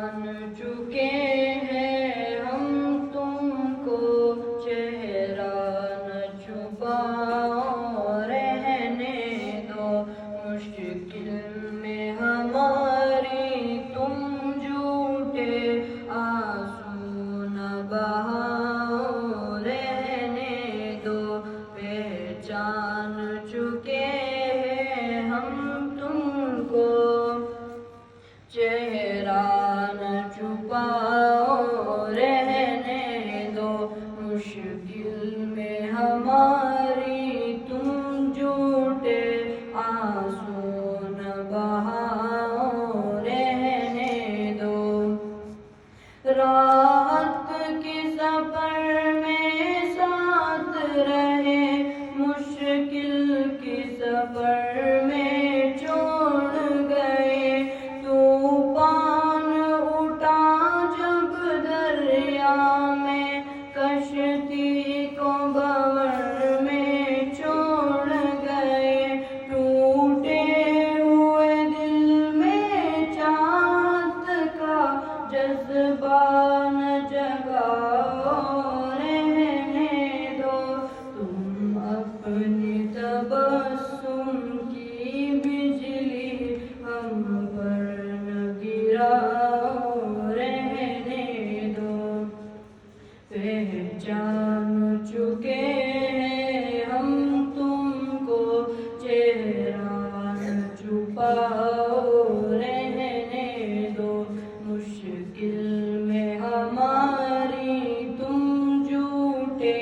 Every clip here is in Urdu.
جان چکے ہیں ہم تم کو چہرہ نہ چھپاؤ رہنے دو مشکل میں ہماری تم جھوٹے آنسو نہ بہاؤ رہنے دو پہچان چکے ہیں ہم تم کو چہرہ نہ چھپاؤ رہنے دو مشکل میں ہماری تم جھوٹے آنسو نہ بہاؤ رہنے دو راحت کے سفر میں ساتھ رہے مشکل کے سفر میں چھوڑ گئے میں کشتی کو بھنور میں چھوڑ گئے ٹوٹے ہوئے دل میں چاہت کا جذبہ نہ جگاؤ رہنے دو تم اپنی تبسم کی بجلی ہم پر نہ گراؤ پہچان چکے ہیں ہم تم کو چہرہ نہ چھپاؤ رہنے دو مشکل میں ہماری تم جھوٹے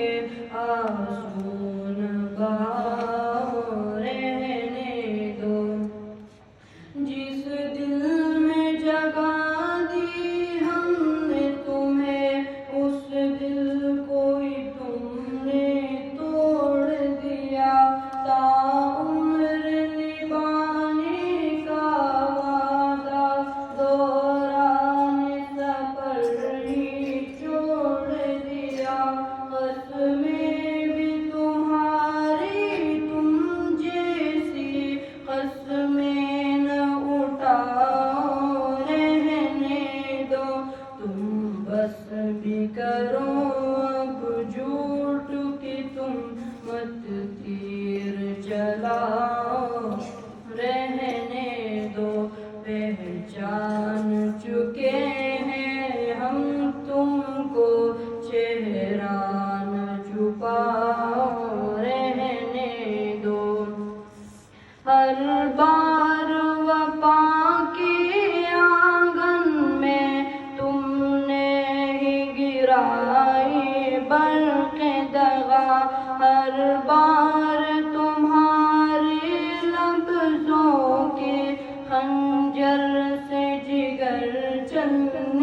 آنسو نہ بہاؤ رہنے دو جس دل میں جگہ دی ہم نے تمہیں اس دل کو ہی تم نے توڑ دیا تاعمر نبھانے کا وعدہ دوران سفر ہی چھوڑ دیا قسمیں بھی تمہاری تم جیسی قسمیں نہ اٹھاؤ رہنے دو تم بس بھی کرو اب جھوٹ کہ تم مت تیر چلاؤ رہنے دو پہچان چکے ہیں ہم تم کو چہرہ نہ چھپاؤ رہنے دو ہر بار وفا کے آنگن میں تم نے ہی گرائی برق دغا ہر بار تمہارے لفظوں کے خنجر سے جگر چلنے